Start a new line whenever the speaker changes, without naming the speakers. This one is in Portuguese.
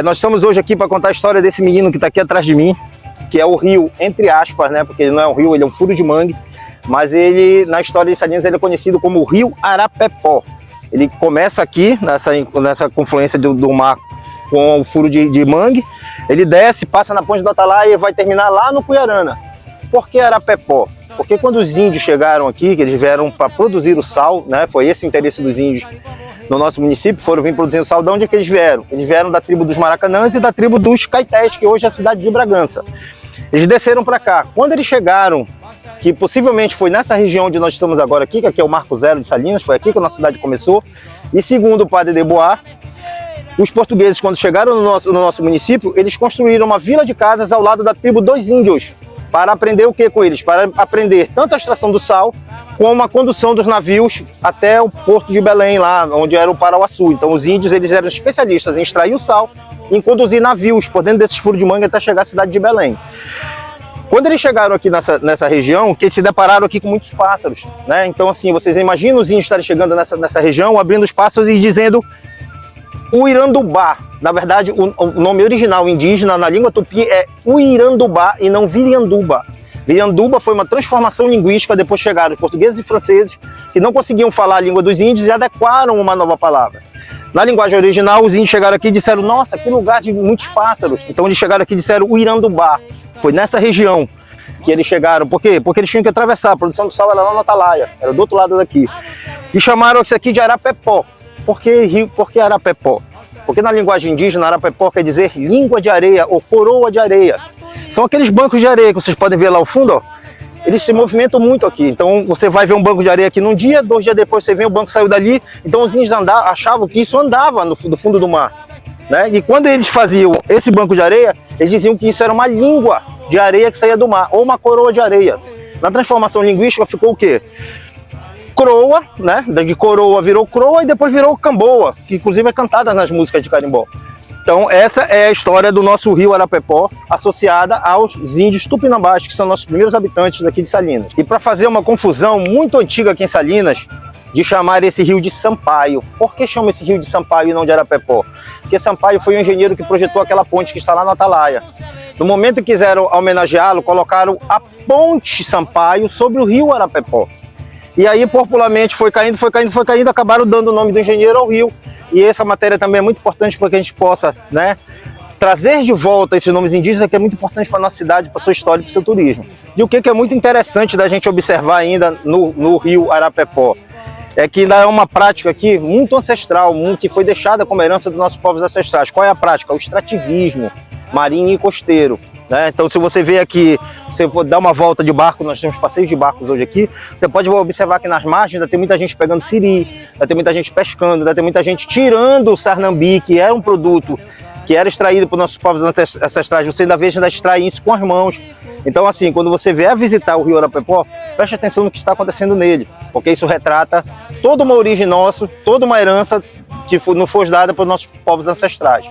Nós estamos hoje aqui para contar a história desse menino que está aqui atrás de mim, que é o rio, entre aspas, né? Porque ele não é um rio, ele é um furo de mangue, mas ele, na história de Salinas, ele é conhecido como o Rio Arapepó. Ele começa aqui, nessa confluência do mar com o furo de mangue, ele desce, passa na ponte do Atalaia e vai terminar lá no Cuiarana. Por que Arapepó? Porque quando os índios chegaram aqui, que eles vieram para produzir o sal, né? Foi esse o interesse dos índios no nosso município, foram vir produzindo sal. De onde é que eles vieram? Eles vieram da tribo dos Maracanãs e da tribo dos Caetés, que hoje é a cidade de Bragança. Eles desceram para cá. Quando eles chegaram, que possivelmente foi nessa região onde nós estamos agora aqui, que aqui é o Marco Zero de Salinas, foi aqui que a nossa cidade começou, e segundo o padre de Bois, os portugueses, quando chegaram no nosso município, eles construíram uma vila de casas ao lado da tribo dos índios, para aprender o que com eles? Para aprender tanto a extração do sal, como a condução dos navios até o porto de Belém, lá onde era o Parauaçu. Então os índios, eles eram especialistas em extrair o sal e em conduzir navios por dentro desses furos de mangue até chegar à cidade de Belém. Quando eles chegaram aqui nessa região, que eles se depararam aqui com muitos pássaros, né? Então assim, vocês imaginam os índios estarem chegando nessa região, abrindo os pássaros e dizendo Uirandubá. Na verdade, o nome original indígena na língua tupi é Uirandubá e não Virianduba. Virianduba foi uma transformação linguística, depois chegaram os portugueses e franceses que não conseguiam falar a língua dos índios e adequaram uma nova palavra. Na linguagem original, os índios chegaram aqui e disseram, nossa, que lugar de muitos pássaros. Então eles chegaram aqui e disseram Uirandubá. Foi nessa região que eles chegaram. Por quê? Porque eles tinham que atravessar. A produção do sal era lá no Atalaia, era do outro lado daqui. E chamaram isso aqui de Arapepó. Por que Arapepó? Porque na linguagem indígena, Arapepó quer dizer língua de areia ou coroa de areia. São aqueles bancos de areia que vocês podem ver lá ao fundo, ó. Eles se movimentam muito aqui. Então você vai ver um banco de areia aqui num dia, 2 dias depois você vê o banco saiu dali. Então os índios achavam que isso andava no fundo do mar, né? E quando eles faziam esse banco de areia, eles diziam que isso era uma língua de areia que saía do mar, ou uma coroa de areia. Na transformação linguística ficou o quê? Croa, né? De coroa virou croa e depois virou camboa, que inclusive é cantada nas músicas de carimbó. Então essa é a história do nosso rio Arapepó, associada aos índios tupinambás, que são nossos primeiros habitantes aqui de Salinas. E para fazer uma confusão muito antiga aqui em Salinas, de chamar esse rio de Sampaio. Por que chama esse rio de Sampaio e não de Arapepó? Porque Sampaio foi o engenheiro que projetou aquela ponte que está lá no Atalaia. No momento que quiseram homenageá-lo, colocaram a ponte Sampaio sobre o rio Arapepó. E aí, popularmente, foi caindo, acabaram dando o nome do engenheiro ao rio. E essa matéria também é muito importante para que a gente possa, né, trazer de volta esses nomes indígenas, que é muito importante para a nossa cidade, para a sua história e para o seu turismo. E o que é muito interessante da gente observar ainda no rio Arapepó, é que ainda é uma prática aqui muito ancestral, que foi deixada como herança dos nossos povos ancestrais. Qual é a prática? O extrativismo marinho e costeiro, né? Então, se você vê aqui, você for dar uma volta de barco, nós temos passeios de barcos hoje aqui, você pode observar que nas margens ainda tem muita gente pegando siri, ainda tem muita gente pescando, ainda tem muita gente tirando o sarnambi, que é um produto que era extraído por nossos povos ancestrais. Você ainda vê extrair isso com as mãos. Então, assim, quando você vier visitar o rio Arapepó, preste atenção no que está acontecendo nele, porque isso retrata toda uma origem nossa, toda uma herança que nos foi dada pelos nossos povos ancestrais.